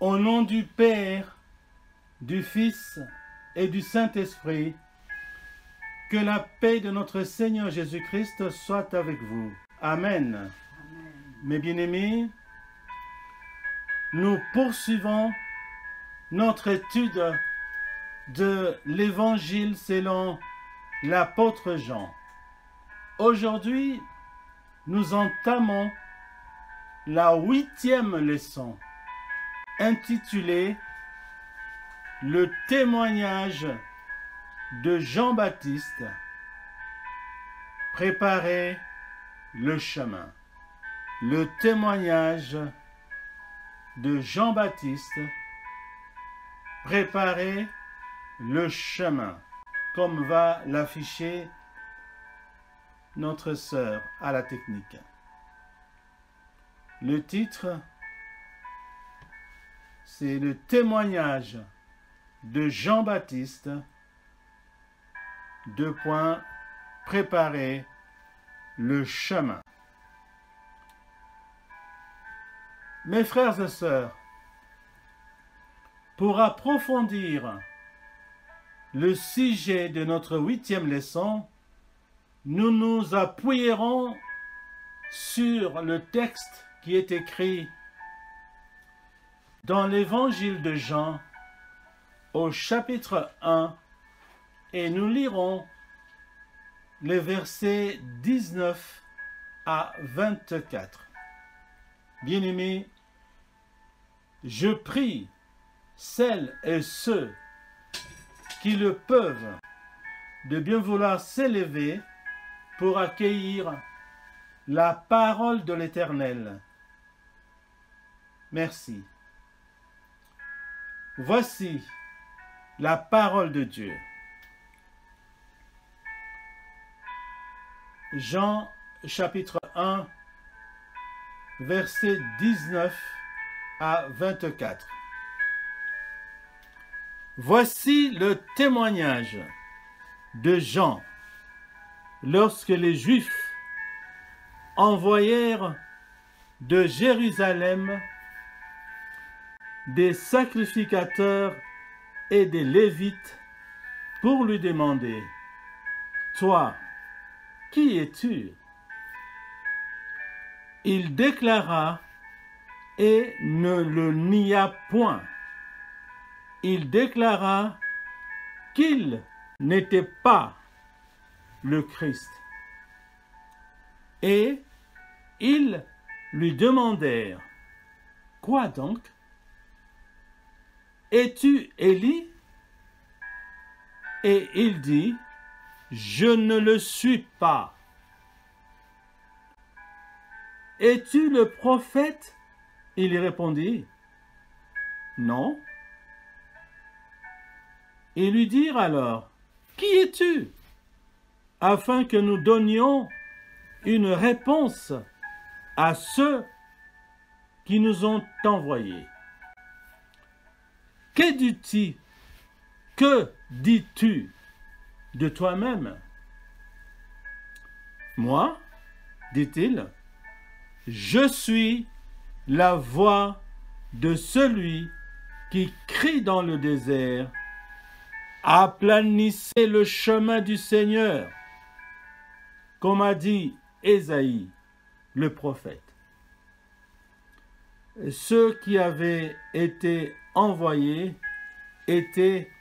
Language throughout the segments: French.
Au nom du Père, du Fils et du Saint-Esprit, que la paix de notre Seigneur Jésus-Christ soit avec vous. Amen. Amen. Mes bien-aimés, nous poursuivons notre étude de l'Évangile selon l'apôtre Jean. Aujourd'hui, nous entamons la 8e leçon, intitulée « Le témoignage de Jean-Baptiste, préparer le chemin ». Le témoignage de Jean-Baptiste, préparer le chemin, comme va l'afficher notre sœur à la technique. Le titre, c'est le témoignage de Jean-Baptiste, préparer le chemin. Mes frères et sœurs, pour approfondir le sujet de notre 8e leçon, nous nous appuierons sur le texte qui est écrit dans l'Évangile de Jean au chapitre 1 et nous lirons les versets 19 à 24. Bien-aimés, je prie celles et ceux qui le peuvent de bien vouloir s'élever pour accueillir la parole de l'Éternel. Merci. Voici la parole de Dieu. Jean chapitre 1, versets 19 à 24. Voici le témoignage de Jean lorsque les Juifs envoyèrent de Jérusalem des sacrificateurs et des Lévites pour lui demander « Toi, qui es-tu » Il déclara et ne le nia point. Il déclara qu'il n'était pas le Christ. Et ils lui demandèrent, « Quoi donc? Es-tu Élie » Et il dit, « Je ne le suis pas. » « Es-tu le prophète » Il répondit, « Non. » Ils lui dirent alors, « Qui es-tu » afin que nous donnions une réponse à ceux qui nous ont envoyés. Que dis-tu de toi-même? Moi, dit-il, je suis la voix de celui qui crie dans le désert, aplanissez le chemin du Seigneur, comme a dit Ésaïe, le prophète. Ceux qui avaient été envoyés étaient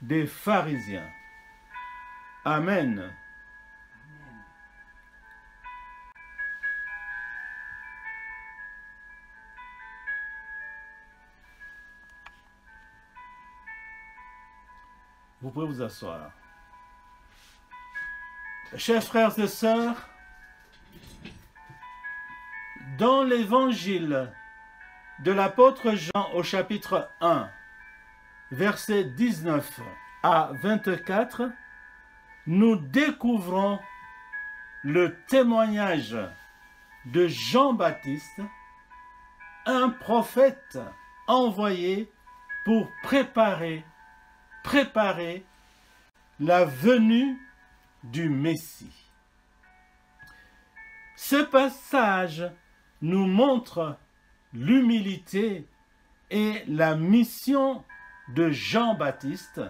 des pharisiens. Amen. Vous pouvez vous asseoir. Chers frères et sœurs, dans l'évangile de l'apôtre Jean au chapitre 1, versets 19 à 24, nous découvrons le témoignage de Jean-Baptiste, un prophète envoyé pour préparer la venue du Messie. Ce passage nous montre l'humilité et la mission de Jean-Baptiste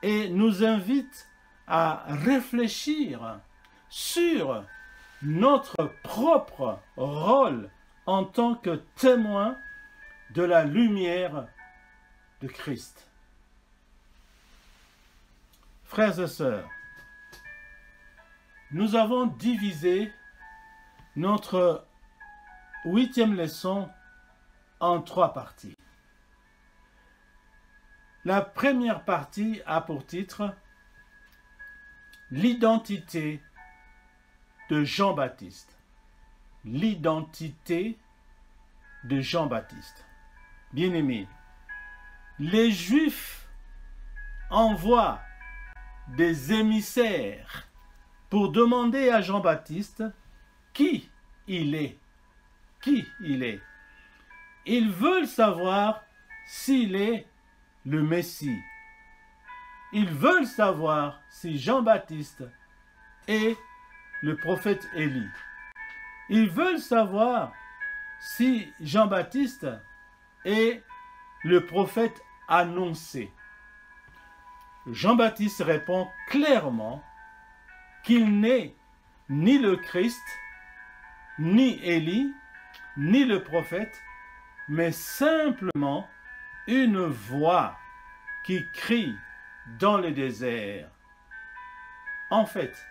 et nous invite à réfléchir sur notre propre rôle en tant que témoin de la lumière de Christ. Frères et sœurs, nous avons divisé notre 8e leçon en 3 parties. La première partie a pour titre l'identité de Jean-Baptiste. L'identité de Jean-Baptiste. Bien-aimés, les Juifs envoient des émissaires pour demander à Jean-Baptiste qui il est. Qui il est. Ils veulent savoir s'il est le Messie. Ils veulent savoir si Jean-Baptiste est le prophète Élie. Ils veulent savoir si Jean-Baptiste est le prophète annoncé. Jean-Baptiste répond clairement qu'il n'est ni le Christ, ni Élie, ni le prophète, mais simplement une voix qui crie dans le désert. En fait,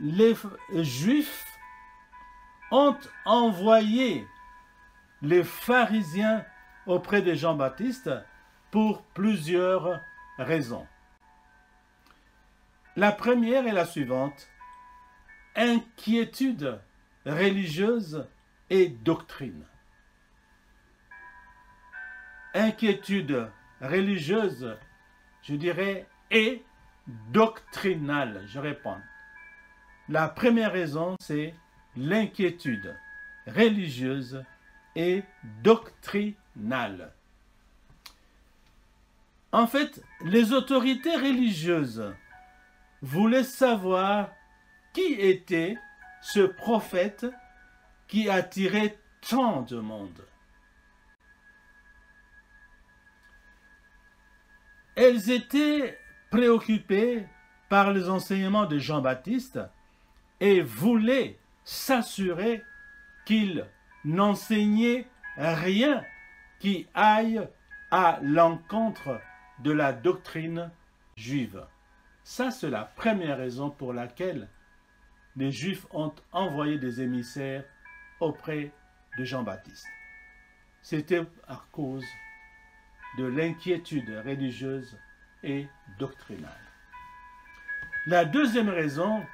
les Juifs ont envoyé les pharisiens auprès de Jean-Baptiste pour plusieurs raisons. La première est la suivante: inquiétude religieuse et doctrine. Inquiétude religieuse, je dirais, et doctrinale. Je réponds. La première raison, c'est l'inquiétude religieuse et doctrinale. En fait, les autorités religieuses voulaient savoir qui était ce prophète qui attirait tant de monde. Elles étaient préoccupées par les enseignements de Jean-Baptiste et voulaient s'assurer qu'il n'enseignait rien qui aille à l'encontre de la doctrine juive. Ça, c'est la première raison pour laquelle les Juifs ont envoyé des émissaires auprès de Jean-Baptiste. C'était à cause de l'inquiétude religieuse et doctrinale. La deuxième raison,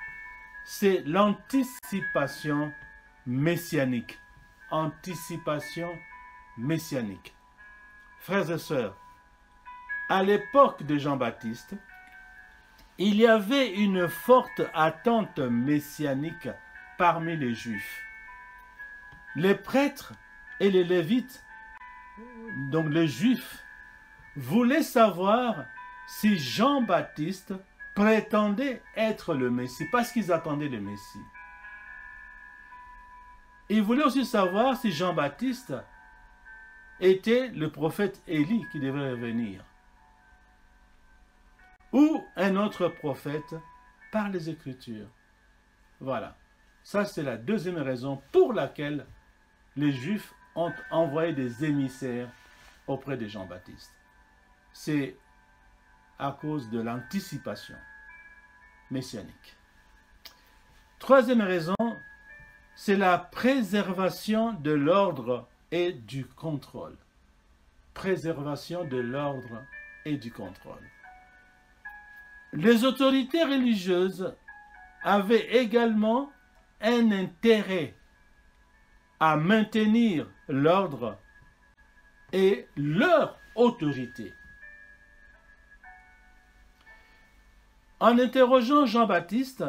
c'est l'anticipation messianique. Anticipation messianique. Frères et sœurs, à l'époque de Jean-Baptiste, il y avait une forte attente messianique parmi les Juifs. Les prêtres et les Lévites, donc les Juifs, voulaient savoir si Jean-Baptiste prétendait être le Messie, parce qu'ils attendaient le Messie. Ils voulaient aussi savoir si Jean-Baptiste était le prophète Élie qui devait venir, ou un autre prophète par les Écritures. Voilà. Ça, c'est la deuxième raison pour laquelle les Juifs ont envoyé des émissaires auprès de Jean-Baptiste. C'est à cause de l'anticipation messianique. Troisième raison, c'est la préservation de l'ordre et du contrôle. Préservation de l'ordre et du contrôle. Les autorités religieuses avaient également un intérêt à maintenir l'ordre et leur autorité. En interrogeant Jean-Baptiste,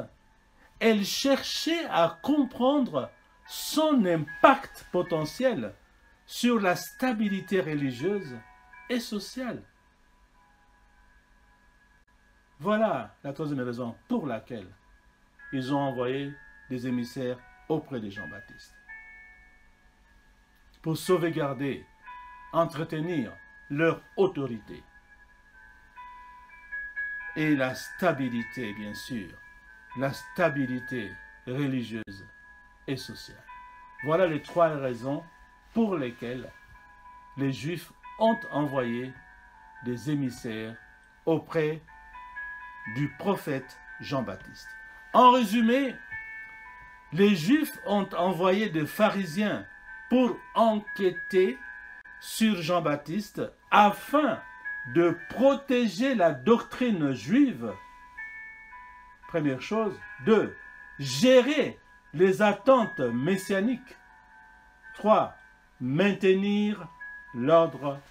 elle cherchait à comprendre son impact potentiel sur la stabilité religieuse et sociale. Voilà la troisième raison pour laquelle ils ont envoyé des émissaires auprès de Jean-Baptiste. Pour sauvegarder entretenir leur autorité. Et la stabilité, bien sûr, la stabilité religieuse et sociale. Voilà les 3 raisons pour lesquelles les Juifs ont envoyé des émissaires auprès du prophète Jean-Baptiste. En résumé, les Juifs ont envoyé des pharisiens pour enquêter sur Jean-Baptiste afin de protéger la doctrine juive. Première chose. 2. Gérer les attentes messianiques. 3. Maintenir l'ordre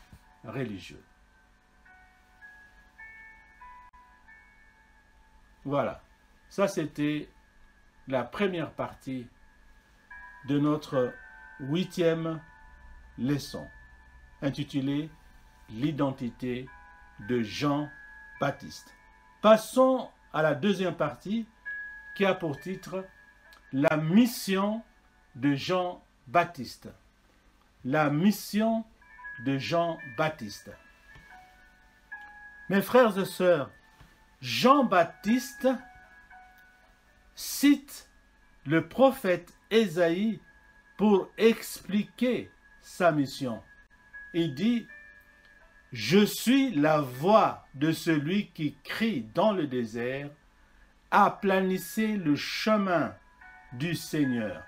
religieux. Voilà. Ça, c'était la première partie de notre 8e leçon, intitulée « L'identité de Jean-Baptiste ». Passons à la deuxième partie qui a pour titre « La mission de Jean-Baptiste ». La mission de Jean-Baptiste. Mes frères et sœurs, Jean-Baptiste cite le prophète Ésaïe pour expliquer sa mission. Il dit « Je suis la voix de celui qui crie dans le désert, aplanissez le chemin du Seigneur. »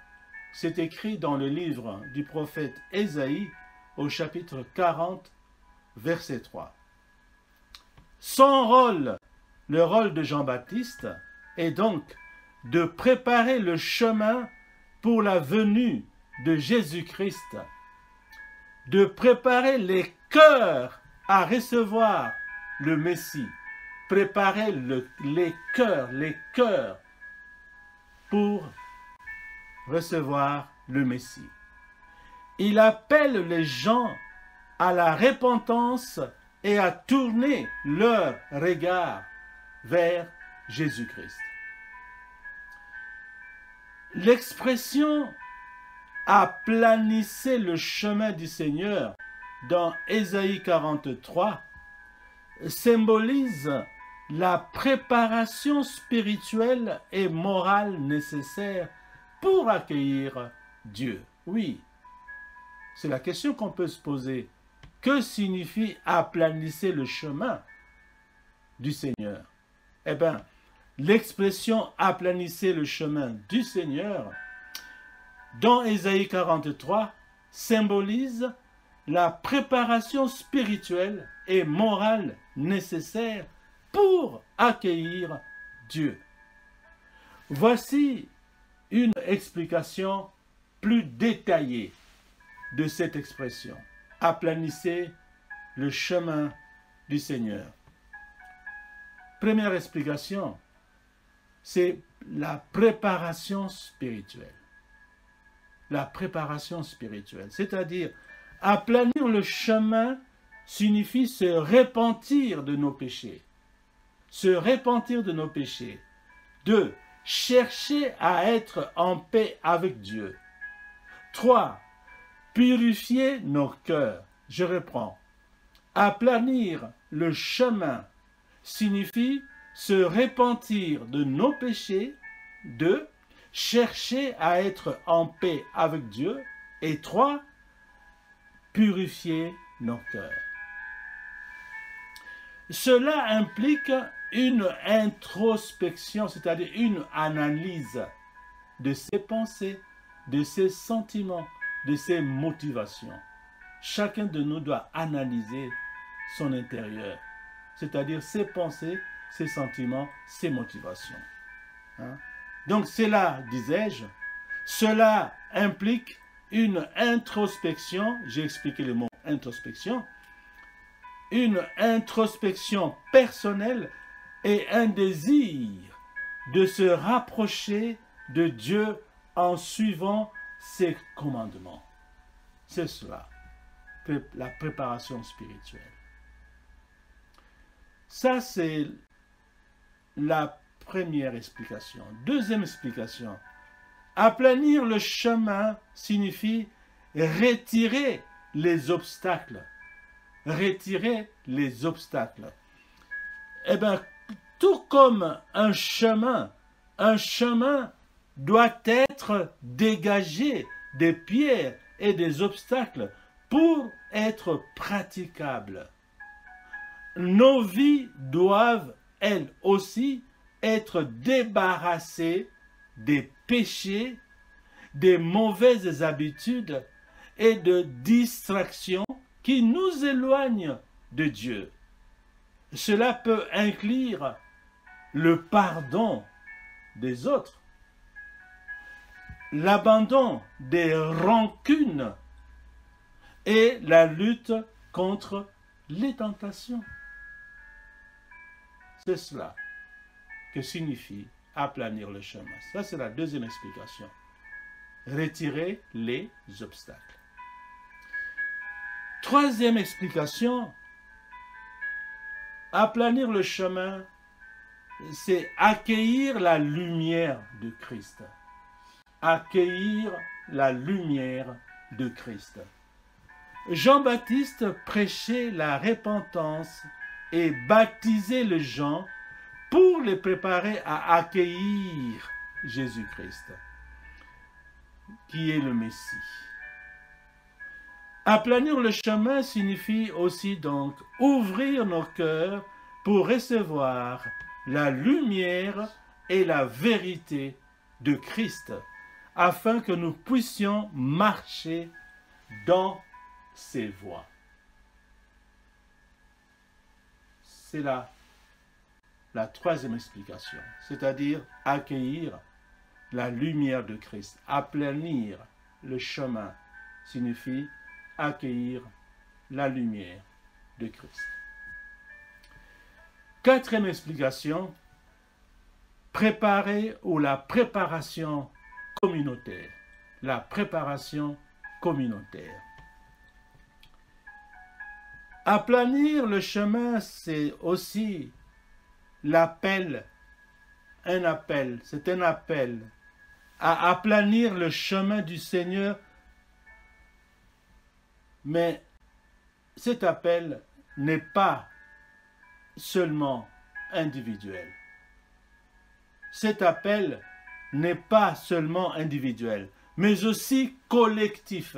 C'est écrit dans le livre du prophète Ésaïe au chapitre 40, verset 3. Son rôle, le rôle de Jean-Baptiste, est donc de préparer le chemin pour la venue de Jésus-Christ, de préparer les cœurs à recevoir le Messie, préparer les cœurs pour recevoir le Messie. Il appelle les gens à la repentance et à tourner leur regard vers Jésus-Christ. L'expression « aplanissez le chemin du Seigneur » dans Ésaïe 43 symbolise la préparation spirituelle et morale nécessaire pour accueillir Dieu. Oui, c'est la question qu'on peut se poser. Que signifie aplanissez le chemin du Seigneur? Eh bien, l'expression aplanissez le chemin du Seigneur dans Ésaïe 43 symbolise la préparation spirituelle et morale nécessaire pour accueillir Dieu. Voici une explication plus détaillée de cette expression. Aplanissez le chemin du Seigneur. Première explication, c'est la préparation spirituelle. La préparation spirituelle, c'est-à-dire aplanir le chemin signifie se repentir de nos péchés. Se repentir de nos péchés. 2. Chercher à être en paix avec Dieu. 3. Purifier nos cœurs. Je reprends. Aplanir le chemin signifie se repentir de nos péchés. 2. Chercher à être en paix avec Dieu. Et 3. Purifier nos cœurs. Cela implique une introspection, c'est-à-dire une analyse de ses pensées, de ses sentiments, de ses motivations. Chacun de nous doit analyser son intérieur, c'est-à-dire ses pensées, ses sentiments, ses motivations. Donc cela, disais-je, cela implique une introspection, j'ai expliqué le mot introspection, une introspection personnelle et un désir de se rapprocher de Dieu en suivant ses commandements. C'est cela, la préparation spirituelle. Ça, c'est la première explication. Deuxième explication, aplanir le chemin signifie retirer les obstacles. Retirer les obstacles. Eh bien, tout comme un chemin doit être dégagé des pierres et des obstacles pour être praticable. Nos vies doivent, elles aussi, être débarrassées des péchés, des mauvaises habitudes et de distractions qui nous éloignent de Dieu. Cela peut inclure le pardon des autres, l'abandon des rancunes et la lutte contre les tentations. C'est cela que signifie aplanir le chemin. Ça, c'est la deuxième explication. Retirer les obstacles. Troisième explication, aplanir le chemin, c'est accueillir la lumière de Christ. Accueillir la lumière de Christ. Jean-Baptiste prêchait la repentance et baptisait les gens pour les préparer à accueillir Jésus-Christ, qui est le Messie. Aplanir le chemin signifie aussi donc ouvrir nos cœurs pour recevoir la lumière et la vérité de Christ, afin que nous puissions marcher dans ses voies. C'est là la troisième explication, c'est-à-dire accueillir la lumière de Christ. Aplanir le chemin signifie accueillir la lumière de Christ. Quatrième explication, préparer ou la préparation communautaire. La préparation communautaire. Aplanir le chemin, c'est aussi l'appel, c'est un appel à aplanir le chemin du Seigneur. Mais cet appel n'est pas seulement individuel. Cet appel n'est pas seulement individuel, mais aussi collectif.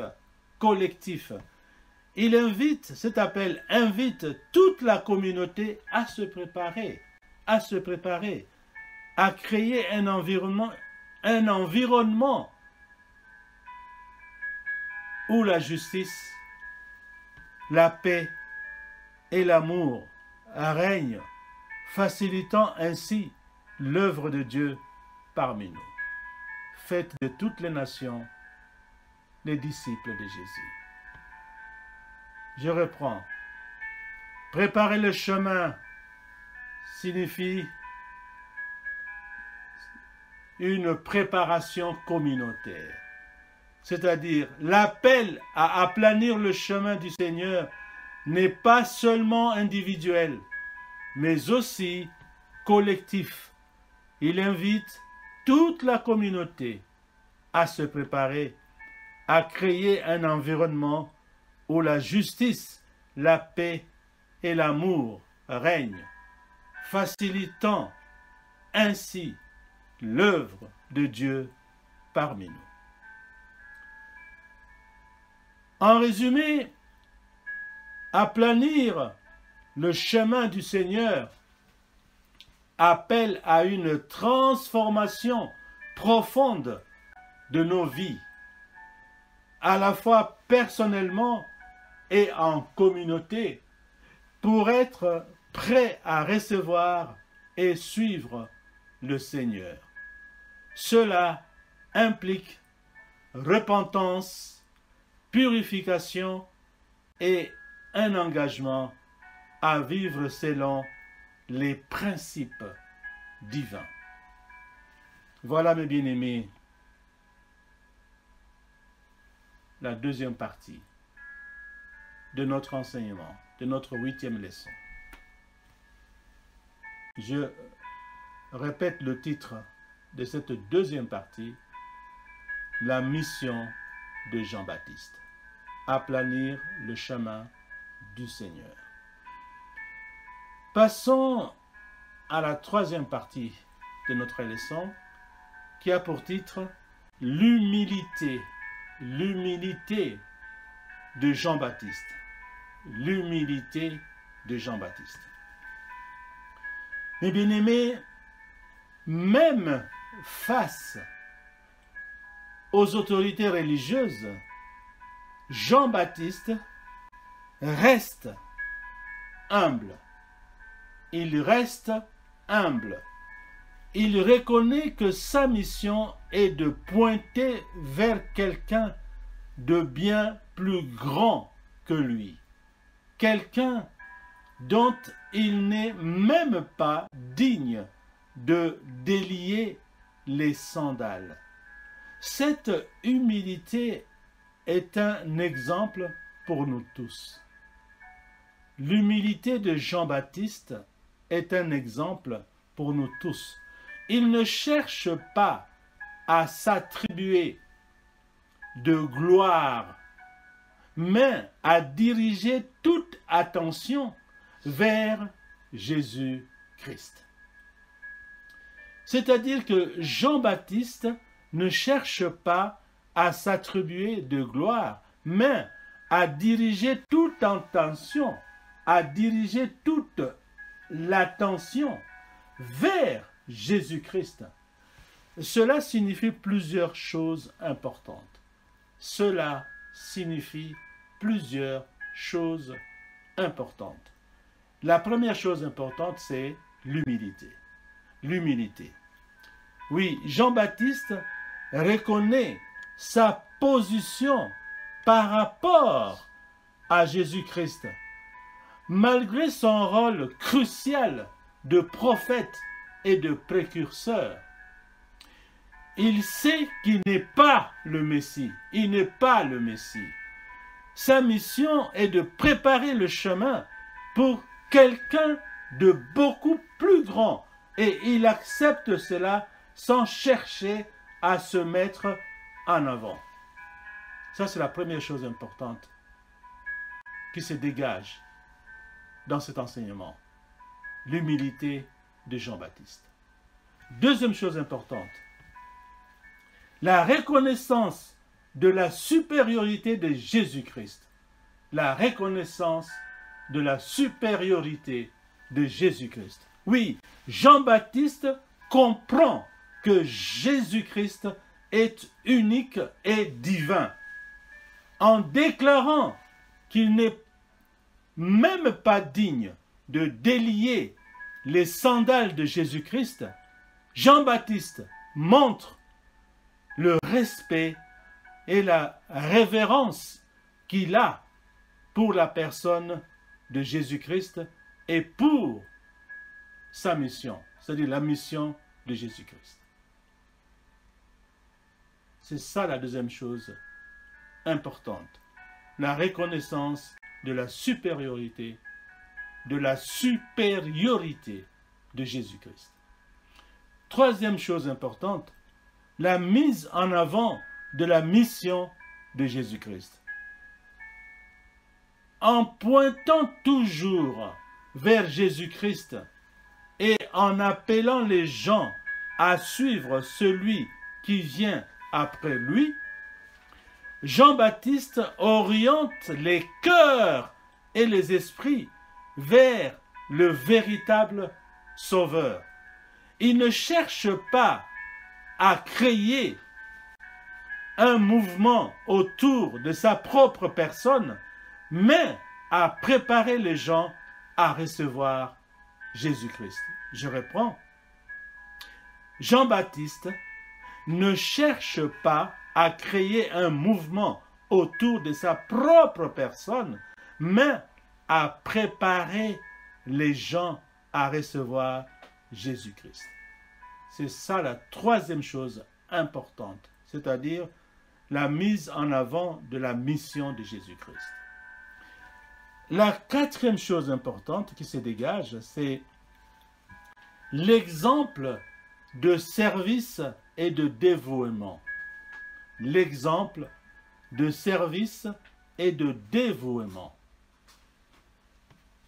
Cet appel invite toute la communauté à se préparer, à créer un environnement où la justice, la paix et l'amour règnent, facilitant ainsi l'œuvre de Dieu parmi nous. Faites de toutes les nations les disciples de Jésus. Je reprends. Préparer le chemin signifie une préparation communautaire. C'est-à-dire, l'appel à aplanir le chemin du Seigneur n'est pas seulement individuel, mais aussi collectif. Il invite toute la communauté à se préparer, à créer un environnement où la justice, la paix et l'amour règnent, facilitant ainsi l'œuvre de Dieu parmi nous. En résumé, aplanir le chemin du Seigneur appelle à une transformation profonde de nos vies, à la fois personnellement et en communauté, pour être prêt à recevoir et suivre le Seigneur. Cela implique repentance, purification et un engagement à vivre selon les principes divins. Voilà, mes bien-aimés, la deuxième partie de notre enseignement, de notre 8e leçon. Je répète le titre de cette deuxième partie, la mission de Jean-Baptiste. aplanir le chemin du Seigneur. Passons à la troisième partie de notre leçon qui a pour titre l'humilité. L'humilité de Jean-Baptiste. L'humilité de Jean-Baptiste. Mes bien-aimés, même face aux autorités religieuses, Jean-Baptiste reste humble. Il reste humble. Il reconnaît que sa mission est de pointer vers quelqu'un de bien plus grand que lui. Quelqu'un dont il n'est même pas digne de délier les sandales. Cette humilité est un exemple pour nous tous. L'humilité de Jean-Baptiste est un exemple pour nous tous. Il ne cherche pas à s'attribuer de gloire, mais à diriger toute attention vers Jésus-Christ. C'est-à-dire que Jean-Baptiste ne cherche pas à s'attribuer de gloire, mais à diriger toute attention, à diriger toute l'attention vers Jésus-Christ. Cela signifie plusieurs choses importantes. Cela signifie plusieurs choses importantes. La première chose importante, c'est l'humilité. L'humilité. Oui, Jean-Baptiste reconnaît sa position par rapport à Jésus-Christ. Malgré son rôle crucial de prophète et de précurseur, il sait qu'il n'est pas le Messie. Il n'est pas le Messie. Sa mission est de préparer le chemin pour quelqu'un de beaucoup plus grand. Et il accepte cela sans chercher à se mettre en avant. Ça, c'est la première chose importante qui se dégage dans cet enseignement. L'humilité de Jean-Baptiste. Deuxième chose importante, la reconnaissance de la supériorité de Jésus-Christ. La reconnaissance de la supériorité de Jésus-Christ. Oui, Jean-Baptiste comprend que Jésus-Christ est unique et divin. En déclarant qu'il n'est même pas digne de délier les sandales de Jésus-Christ, Jean-Baptiste montre le respect et la révérence qu'il a pour la personne de Jésus-Christ et pour sa mission, c'est-à-dire la mission de Jésus-Christ. C'est ça la deuxième chose importante, la reconnaissance de la supériorité de Jésus-Christ. Troisième chose importante, la mise en avant de la mission de Jésus-Christ. En pointant toujours vers Jésus-Christ et en appelant les gens à suivre celui qui vient après lui, Jean-Baptiste oriente les cœurs et les esprits vers le véritable Sauveur. Il ne cherche pas à créer un mouvement autour de sa propre personne, mais à préparer les gens à recevoir Jésus-Christ. Je reprends. Jean-Baptiste ne cherche pas à créer un mouvement autour de sa propre personne, mais à préparer les gens à recevoir Jésus-Christ. C'est ça la troisième chose importante, c'est-à-dire la mise en avant de la mission de Jésus-Christ. La quatrième chose importante qui se dégage, c'est l'exemple de service et de dévouement. L'exemple de service et de dévouement.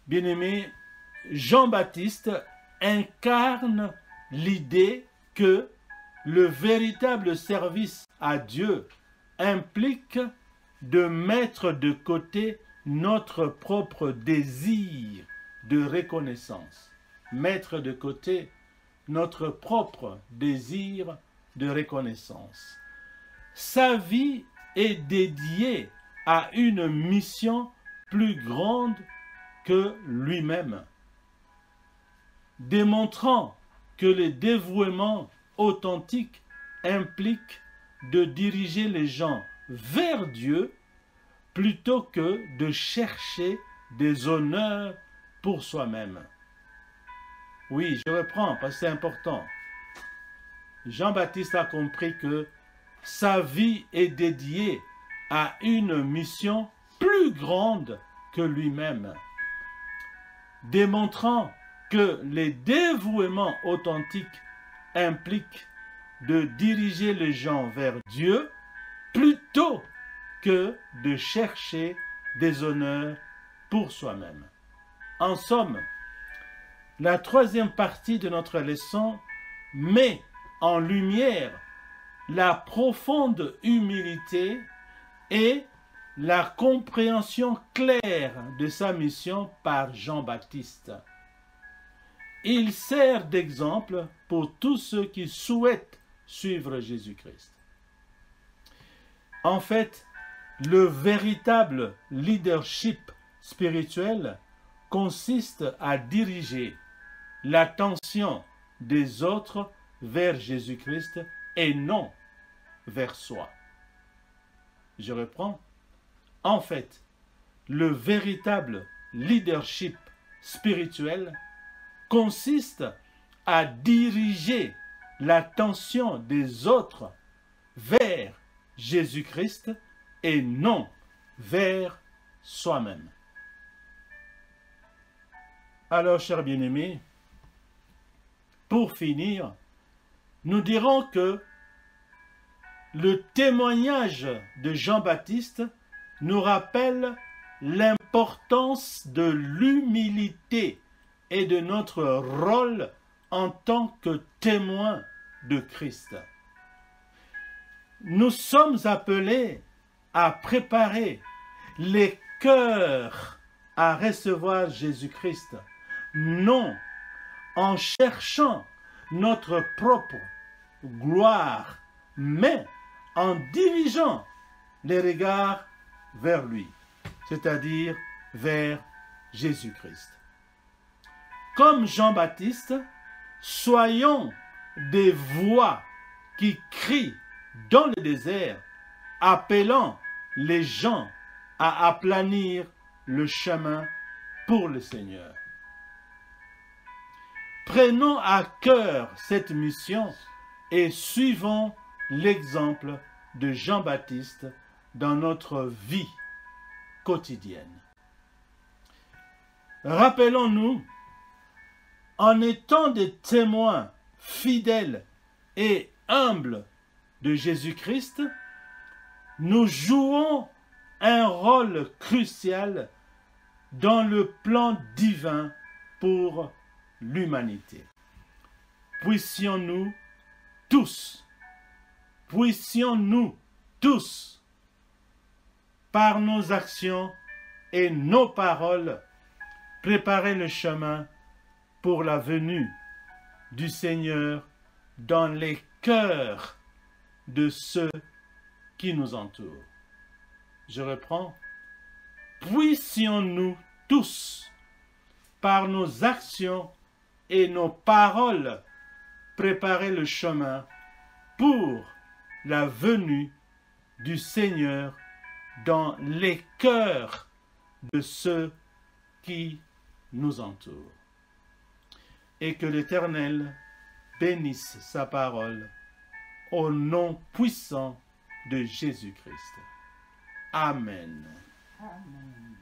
Bien-aimé, Jean-Baptiste incarne l'idée que le véritable service à Dieu implique de mettre de côté notre propre désir de reconnaissance. Mettre de côté notre propre désir de reconnaissance. Sa vie est dédiée à une mission plus grande que lui-même, démontrant que le dévouement authentique implique de diriger les gens vers Dieu plutôt que de chercher des honneurs pour soi-même. Oui, je reprends parce que c'est important. Jean-Baptiste a compris que sa vie est dédiée à une mission plus grande que lui-même, démontrant que le dévouement authentique implique de diriger les gens vers Dieu plutôt que de chercher des honneurs pour soi-même. En somme, la troisième partie de notre leçon met en lumière la profonde humilité et la compréhension claire de sa mission par Jean-Baptiste. Il sert d'exemple pour tous ceux qui souhaitent suivre Jésus-Christ. En fait, le véritable leadership spirituel consiste à diriger l'attention des autres vers Jésus-Christ et non vers soi. Je reprends. En fait, le véritable leadership spirituel consiste à diriger l'attention des autres vers Jésus-Christ et non vers soi-même. Alors, chers bien-aimés, pour finir, nous dirons que le témoignage de Jean-Baptiste nous rappelle l'importance de l'humilité et de notre rôle en tant que témoin de Christ. Nous sommes appelés à préparer les cœurs à recevoir Jésus-Christ, non en cherchant notre propre gloire, mais en dirigeant les regards vers lui, c'est-à-dire vers Jésus-Christ. Comme Jean-Baptiste, soyons des voix qui crient dans le désert, appelant les gens à aplanir le chemin pour le Seigneur. Prenons à cœur cette mission et suivons l'exemple de Jean-Baptiste dans notre vie quotidienne. Rappelons-nous, en étant des témoins fidèles et humbles de Jésus-Christ, nous jouons un rôle crucial dans le plan divin pour l'humanité. Puissions-nous tous, par nos actions et nos paroles, préparer le chemin pour la venue du Seigneur dans les cœurs de ceux qui nous entourent. Je reprends. Puissions-nous tous, par nos actions et nos paroles, préparer le chemin pour la venue du Seigneur dans les cœurs de ceux qui nous entourent. Et que l'Éternel bénisse sa parole au nom puissant de Jésus-Christ. Amen. Amen.